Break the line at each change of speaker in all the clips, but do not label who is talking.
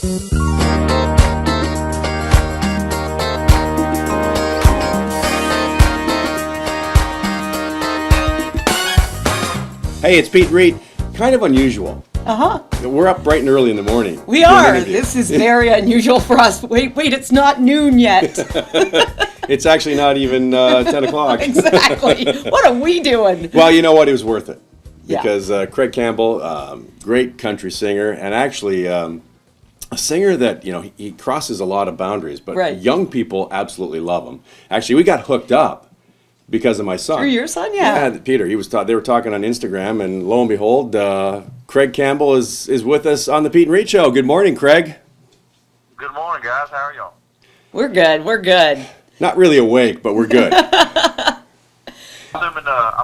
Hey, it's Peet Reet. Kind of unusual.
Uh-huh.
We're up bright and early in the morning.
We are. This is very unusual for us. Wait, it's not noon yet.
It's actually not even 10 o'clock.
Exactly. What are we doing?
Well, you know what? It was worth it.
Yeah.
Because Craig Campbell, great country singer, and actually a singer that, he crosses a lot of boundaries, but
Right.
young people absolutely love him. Actually, we got hooked up because of my son.
Through your son, yeah.
Peter. They were talking on Instagram, and lo and behold, Craig Campbell is with us on the Peet Reet Show. Good morning, Craig.
Good morning, guys. How are y'all?
We're good.
Not really awake, but we're good.
I'm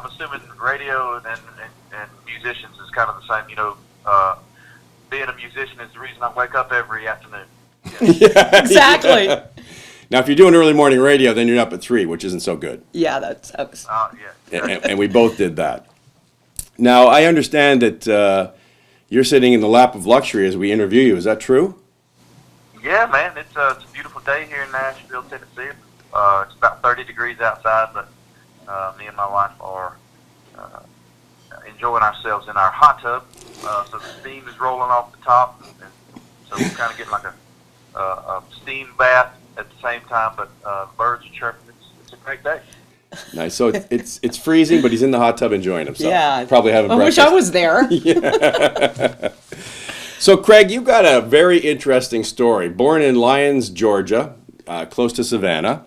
assuming radio and musicians is kind of the same. Being a musician is the reason I wake up every afternoon.
Yeah,
Exactly.
yeah. Now, if you're doing early morning radio, then you're up at 3, which isn't so good.
Yeah, that sucks.
Yeah.
And we both did that. Now, I understand that you're sitting in the lap of luxury as we interview you. Is that true?
Yeah, man. It's a beautiful day here in Nashville, Tennessee. It's about 30 degrees outside, but me and my wife are enjoying ourselves in our hot tub. So the steam is rolling off the top, and so we're kind of getting like a steam bath at the same time. But birds are chirping. It's a great day.
Nice. So it's freezing, but he's in the hot tub enjoying himself.
Yeah.
Probably having breakfast.
I wish I was there.
Yeah. So, Craig, you've got a very interesting story. Born in Lyons, Georgia, close to Savannah,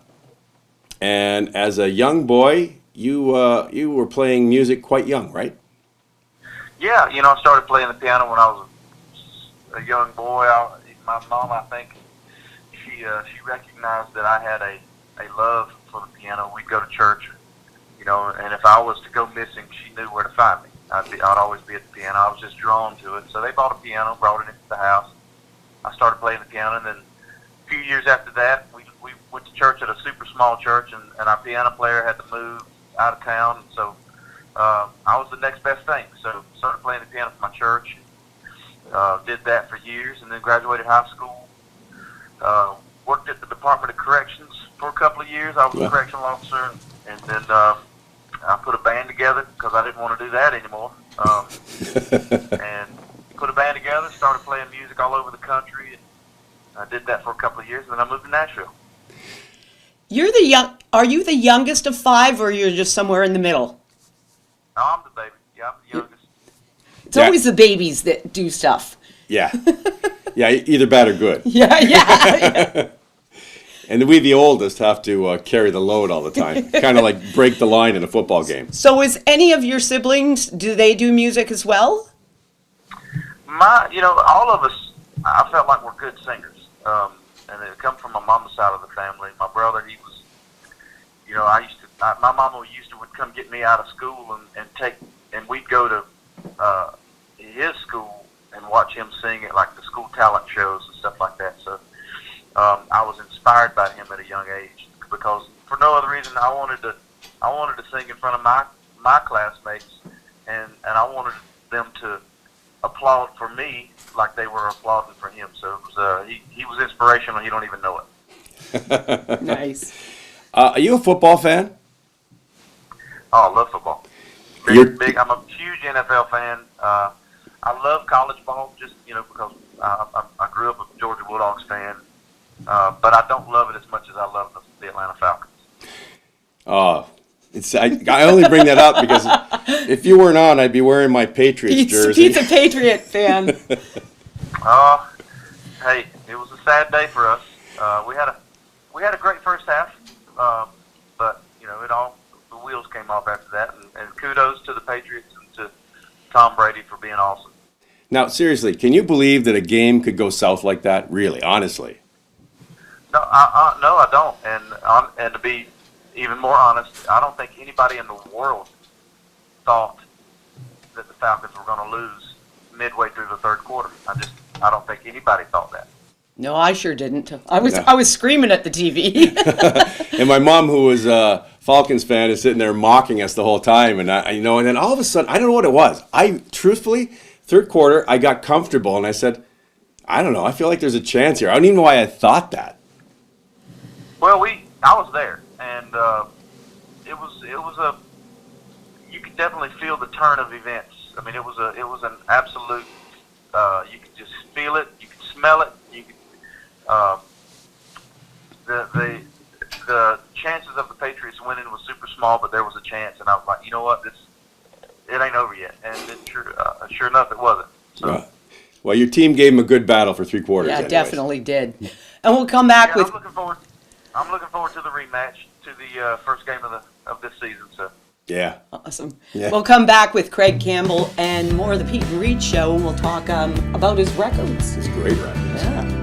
and as a young boy, you were playing music quite young, right?
Yeah, I started playing the piano when I was a young boy. My mom, I think, she recognized that I had a love for the piano. We'd go to church, and if I was to go missing, she knew where to find me. I'd always be at the piano. I was just drawn to it. So they bought a piano, brought it into the house. I started playing the piano, and then a few years after that, we went to church at a super small church, and our piano player had to move out of town, and so I was the next best thing. So started playing the piano for my church. Did that for years, and then graduated high school. Worked at the Department of Corrections for a couple of years. I was a correctional officer, and then I put a band together because I didn't want to do that anymore. And put a band together, started playing music all over the country, and I did that for a couple of years, and then I moved to Nashville.
Are you the youngest of 5, or you're just somewhere in the middle?
No, I'm the baby. Yeah, I'm the youngest.
It's always the babies that do stuff.
Yeah. Yeah, either bad or good.
Yeah.
And we, the oldest, have to carry the load all the time. Kind of like break the line in a football game.
So is any of your siblings, do they do music as well?
All of us, I felt like we're good singers. And it come from my mama's side of the family. My brother, he was, my mama would come get me out of school and we'd go to his school and watch him sing at like the school talent shows and stuff like that. So I was inspired by him at a young age because for no other reason I wanted to sing in front of my classmates and I wanted them to applaud for me like they were applauding for him. So it was, he was inspirational. You don't even know it.
Nice.
Are you a football fan?
Oh, I love football. Big. I'm a huge NFL fan. I love college ball just, because I grew up a Georgia Bulldogs fan. But I don't love it as much as I love the Atlanta Falcons.
Oh, I only bring that up because if you weren't on, I'd be wearing my Patriots jersey.
Pete's a Patriot fan.
Hey, it was a sad day for us. We had a great first half, but the wheels came off after that. And kudos to the Patriots and to Tom Brady for being awesome.
Now, seriously, can you believe that a game could go south like that? Really, honestly.
No, I don't. And to be even more honest, I don't think anybody in the world thought that the Falcons were going to lose midway through the third quarter. I don't think anybody thought that.
No, I sure didn't. I was screaming at the TV.
And my mom, who was a Falcons fan, is sitting there mocking us the whole time. And and then all of a sudden, I don't know what it was. Truthfully, third quarter, I got comfortable and I said, I don't know. I feel like there's a chance here. I don't even know why I thought that.
Well, I was there, and it was a. You could definitely feel the turn of events. I mean, it was an absolute. You could just feel it. You could smell it. You could. The chances of the Patriots winning was super small, but there was a chance, and I was like, you know what, it ain't over yet, and sure enough, it wasn't. So.
Well, your team gave them a good battle for 3 quarters.
Yeah,
anyways.
definitely did. And we'll come back with.
I'm looking forward to the rematch, to the first game of this season. So.
Yeah.
Awesome.
Yeah.
We'll come back with Craig Campbell and more of the Peet Reet Show, and we'll talk about his records.
It's great records.
Yeah.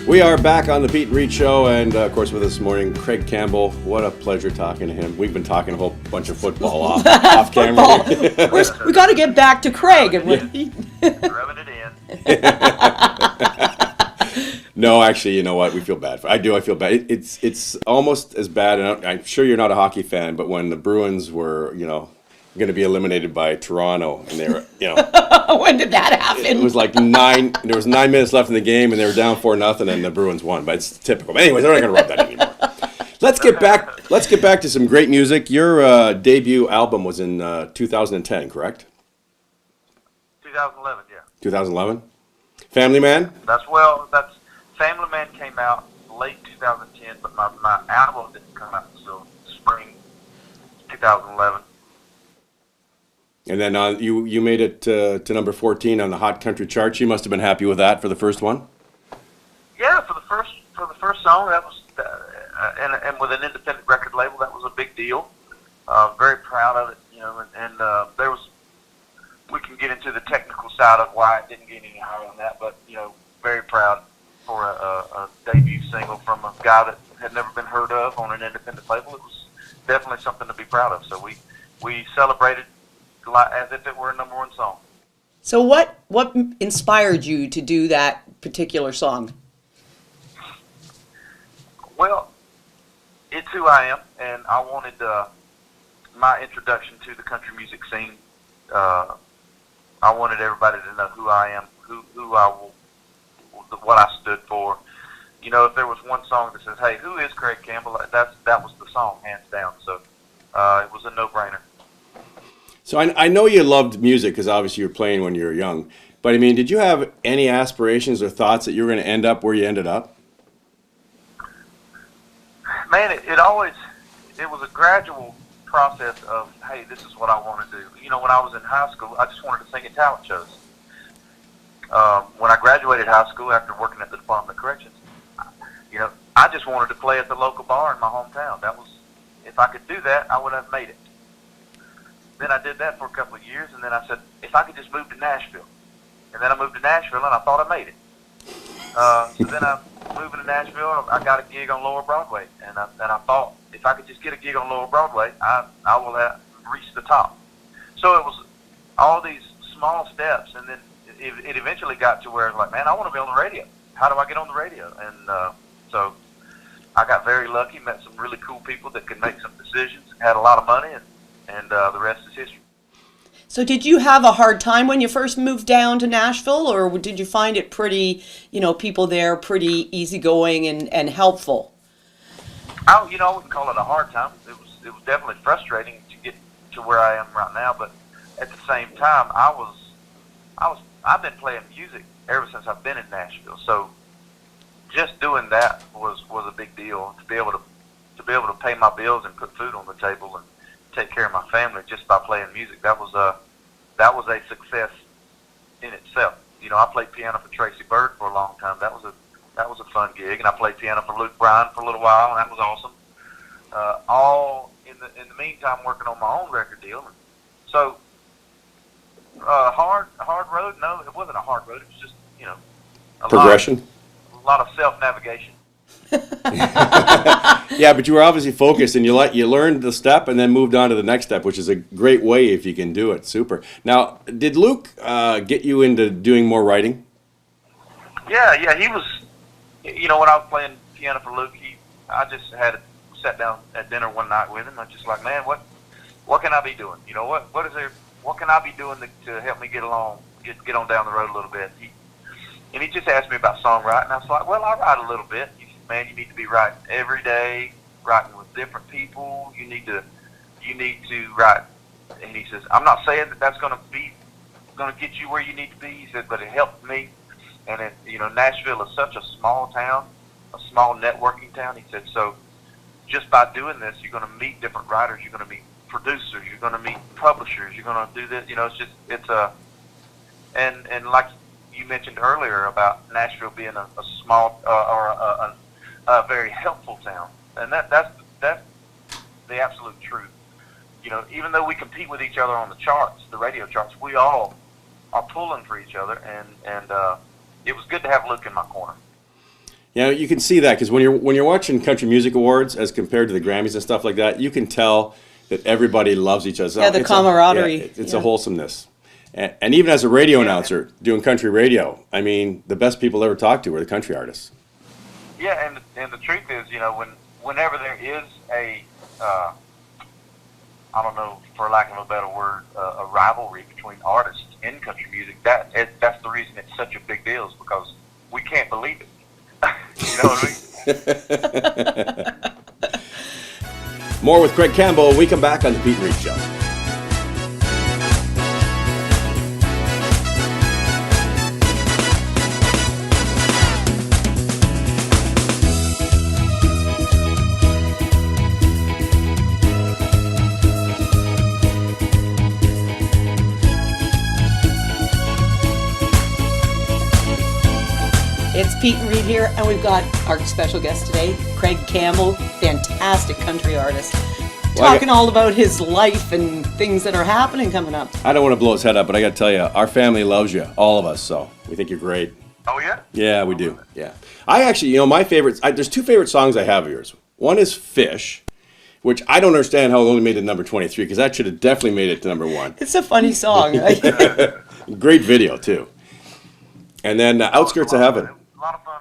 We are back on the Peet Reet Show, and of course with us this morning, Craig Campbell. What a pleasure talking to him. We've been talking a whole bunch of football off camera.
We got to get back to Craig.
Rubbing it in.
No, actually, you know what? We feel bad. I feel bad. It's almost as bad, and I'm sure you're not a hockey fan, but when the Bruins were, going to be eliminated by Toronto, and they were,
When did that happen?
it was like there was 9 minutes left in the game, and they were down 4-0, and the Bruins won. But it's typical. But anyways, I'm not going to rub that anymore. Let's get back to some great music. Your debut album was in 2010, correct?
2011, yeah.
2011. Family Man.
That's Family Man came out late 2010, but my album didn't come out until spring 2011.
And then you made it to number 14 on the Hot Country charts. You must have been happy with that for the first one.
Yeah, for the first song, that was and with an independent record label, that was a big deal. Very proud of it, and there was. We can get into the technical side of why it didn't get any higher than that, but very proud for a debut single from a guy that had never been heard of on an independent label. It was definitely something to be proud of. So we celebrated as if it were a number 1 song.
So what inspired you to do that particular song?
Well, it's who I am, and I wanted my introduction to the country music scene. I wanted everybody to know who I am, what I stood for. If there was one song that says, "Hey, who is Craig Campbell?" that was the song, hands down. So it was a no-brainer.
So I know you loved music because obviously you were playing when you were young. But I mean, did you have any aspirations or thoughts that you were going to end up where you ended up?
Man, it was a gradual process of, hey, this is what I want to do. When I was in high school, I just wanted to sing at talent shows. When I graduated high school after working at the Department of Corrections, I just wanted to play at the local bar in my hometown. If I could do that, I would have made it. Then I did that for a couple of years, and then I said, if I could just move to Nashville. And then I moved to Nashville, and I thought I made it. So then I moved to Nashville, I got a gig on Lower Broadway, and I thought, if I could just get a gig on Lower Broadway, I will have reached the top. So it was all these small steps, and then it eventually got to where, like, man, I want to be on the radio. How do I get on the radio? And so I got very lucky, met some really cool people that could make some decisions, had a lot of money, and the rest is history.
So did you have a hard time when you first moved down to Nashville, or did you find it pretty, people there pretty easygoing and helpful?
I wouldn't call it a hard time. It was definitely frustrating to get to where I am right now, but at the same time, I've been playing music ever since I've been in Nashville. So just doing that was a big deal, to be able to pay my bills and put food on the table and take care of my family just by playing music. That was a success in itself. I played piano for Tracy Byrd for a long time. That was a fun gig, and I played piano for Luke Bryan for a little while, and that was awesome. All in the meantime, working on my own record deal. So hard road? No, it wasn't a hard road. It was just a
Progression.
lot of self navigation.
Yeah, but you were obviously focused, and you learned the step, and then moved on to the next step, which is a great way if you can do it. Super. Now, did Luke get you into doing more writing?
Yeah, he was. You know, when I was playing piano for Luke, I just had sat down at dinner one night with him. I was just like, man, what can I be doing? You know, what can I be doing to help me get along, get on down the road a little bit? And he just asked me about songwriting. I was like, well, I write a little bit. He said, man, you need to be writing every day, writing with different people. You need to write. And he says, I'm not saying that that's going to get you where you need to be. He said, but it helped me. And Nashville is such a small town, a small networking town. He said, so just by doing this, you're going to meet different writers. You're going to meet producers. You're going to meet publishers. You're going to do this. And like you mentioned earlier about Nashville being a small or a very helpful town, and that's the absolute truth. You know, even though we compete with each other on the charts, the radio charts, we all are pulling for each other, and it was good to have Luke in my corner.
Yeah, you can see that because when you're watching country music awards as compared to the Grammys and stuff like that, you can tell that everybody loves each other.
Yeah, the camaraderie.
It's a wholesomeness. And even as a radio announcer doing country radio, I mean, the best people ever talked to were the country artists.
Yeah, and the truth is, whenever there is a, I don't know, for lack of a better word, a rivalry between artists in country music, that's the reason it's such a big deal, is because we can't believe it. You know what I mean?
More with Craig Campbell when we come back on the Peet Reet Show.
It's Peet Reet here, and we've got our special guest today, Craig Campbell, fantastic country artist, talking all about his life and things that are happening coming up.
I don't want to blow his head up, but I got to tell you, our family loves you, all of us, so we think you're great.
Oh, yeah?
Yeah, we do. Yeah. I actually, my favorites, there's two favorite songs I have of yours. One is Fish, which I don't understand how it only made it number 23, because that should have definitely made it to number 1.
It's a funny song.
Great video, too. And then Outskirts of Heaven.
A lot of fun.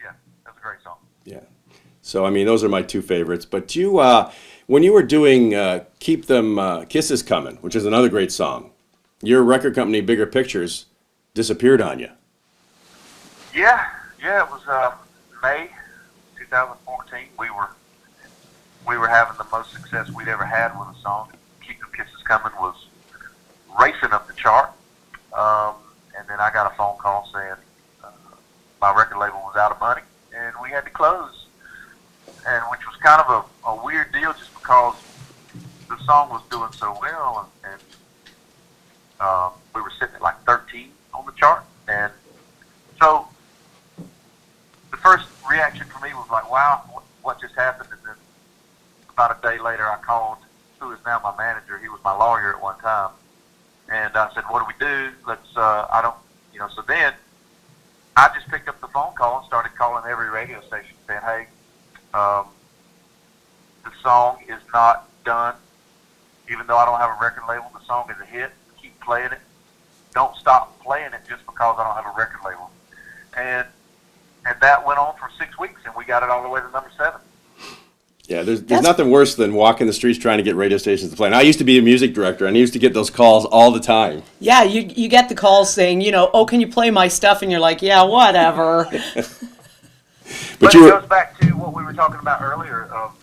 Yeah, that's a great song.
Yeah. So, I mean, those are my two favorites. But you, when you were doing Keep Them Kisses Coming, which is another great song, your record company, Bigger Pictures, disappeared on you.
Yeah, it was May 2014. We were having the most success we'd ever had with a song. Keep Them Kisses Coming was racing up the chart. And then I got a phone call saying my record label was out of money and we had to close, and which was kind of a weird deal just because the song was doing so well, and we were sitting at like 13 on the chart. And so the first reaction for me was like, wow, what just happened? And then about a day later I called who is now my manager. He was my lawyer at one time. And I said, what do we do? So then I just picked up the phone call and started calling every radio station saying, hey, the song is not done. Even though I don't have a record label, the song is a hit. Keep playing it. Don't stop playing it just because I don't have a record label. And that went on for 6 weeks, and we got it all the way to number 7.
Yeah, there's nothing worse than walking the streets trying to get radio stations to play. And I used to be a music director, and I used to get those calls all the time.
Yeah, you get the calls saying, oh, can you play my stuff? And you're like, yeah, whatever.
But it goes back to what we were talking about earlier of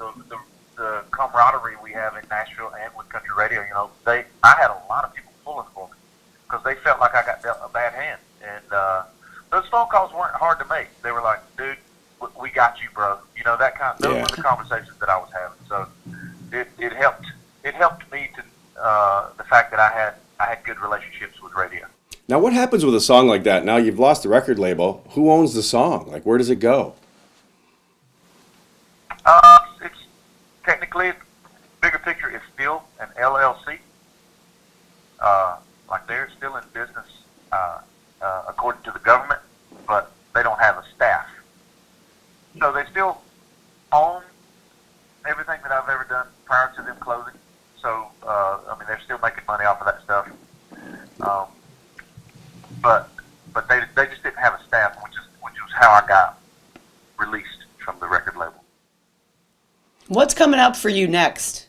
the camaraderie we have in Nashville and with country radio. I had a lot of people pulling for me because they felt like I got dealt a bad hand. And those phone calls weren't hard to make. They were like, dude, we got you, bro. Those were the conversations that I was having. So it helped me to the fact that I had good relationships with radio.
Now, what happens with a song like that? Now you've lost the record label. Who owns the song? Like, where does it go?
It's technically, Bigger Picture is still an LLC. They're still in business according to the government, but they don't have a staff. So they still still making money off of that stuff. But they just didn't have a staff, which was how I got released from the record label.
What's coming up for you next?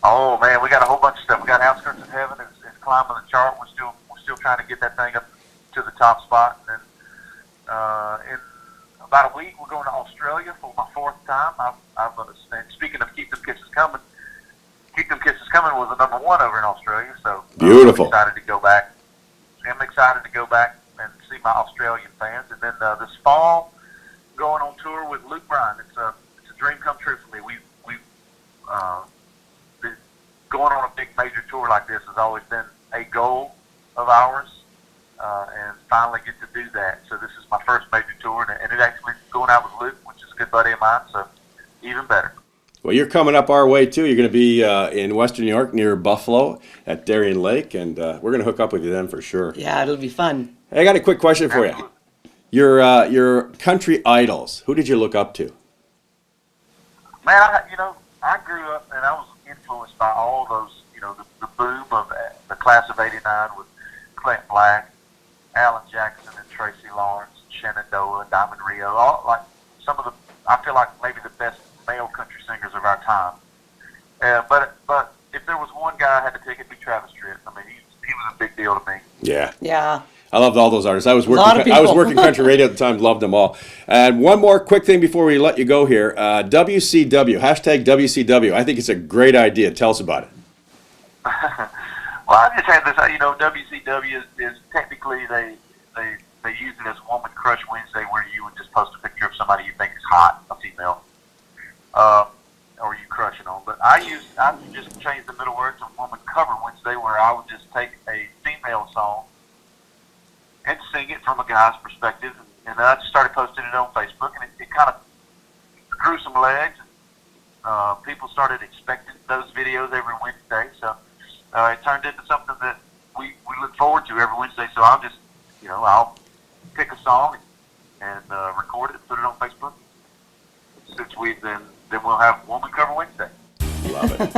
Oh man, we got a whole bunch of stuff. We got Outskirts of Heaven. It's climbing the chart. We're still trying to get that thing up to the top spot. And then in about a week, we're going to Australia for my 4th time. And speaking of Keep Them Kisses Coming, Keep Them Kisses Coming was the #1 over in Australia. So
Beautiful.
I'm excited to go back. And see my Australian fans. And then this fall, going on tour with Luke Bryan. It's a dream come true for me. We've going on a big major tour like this has always been a goal of ours, and finally get to do that. So this is my first major tour, and it actually going out with Luke, which is a good buddy of mine, so even better.
Well, you're coming up our way, too. You're going to be in Western New York near Buffalo at Darien Lake, and we're going to hook up with you then for sure.
Yeah, it'll be fun.
Hey, I got a quick question for
Absolutely.
you. Your country idols, who did you look up to?
Man, I grew up and I was influenced by all those, the boom of the class of '89 with Clint Black, Alan Jackson, and Tracy Lawrence, Shenandoah, Diamond Rio, all like some of the, I feel like maybe the best male country singers of our time. But if there was one guy I had to pick, it'd be Travis Tritt. I mean, he was a big deal to me.
Yeah.
Yeah.
I loved all those artists. I was
lot of people.
working country radio at the time, loved them all. And one more quick thing before we let you go here. WCW, hashtag WCW. I think it's a great idea. Tell us about it.
Well, I just had this, WCW is technically they use it as Woman Crush Wednesday, where you would just post a picture of somebody you think is hot, a female, or you crushing on. But I just changed the middle word to Woman Cover Wednesday, where I would just take a female song and sing it from a guy's perspective, and then I just started posting it on Facebook, and it kind of grew some legs. People started expecting those videos every Wednesday, so it turned into something that we look forward to every Wednesday. So I'll just, I'll pick a song and record it and put it on Facebook. Since then we'll have Woman Cover Wednesday.
Love it.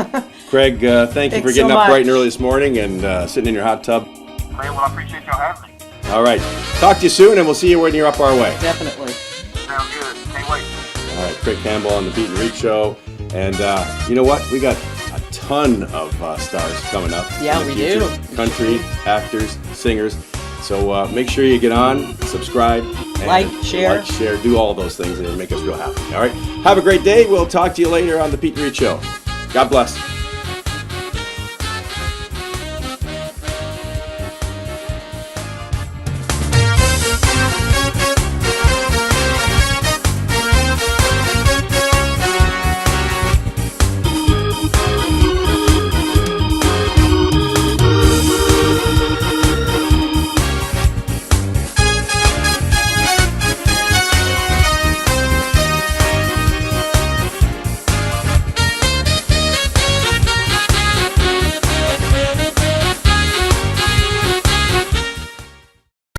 Craig, thank you for
Thanks
getting
so
up bright and
much.
early this morning and sitting in your hot tub.
Man, well, I appreciate y'all having me.
All right. Talk to you soon, and we'll see you when you're up our way.
Definitely.
Sounds good. Can't wait.
All right. Craig Campbell on the Peet Reet Show. And you know what? We got a ton of stars coming up.
Yeah,
in the
we
future.
do.
Country, actors, singers. So make sure you get on, subscribe, and
Like, share.
do all those things, and it'll make us real happy. All right. Have a great day. We'll talk to you later on the Peet Reet Show. God bless.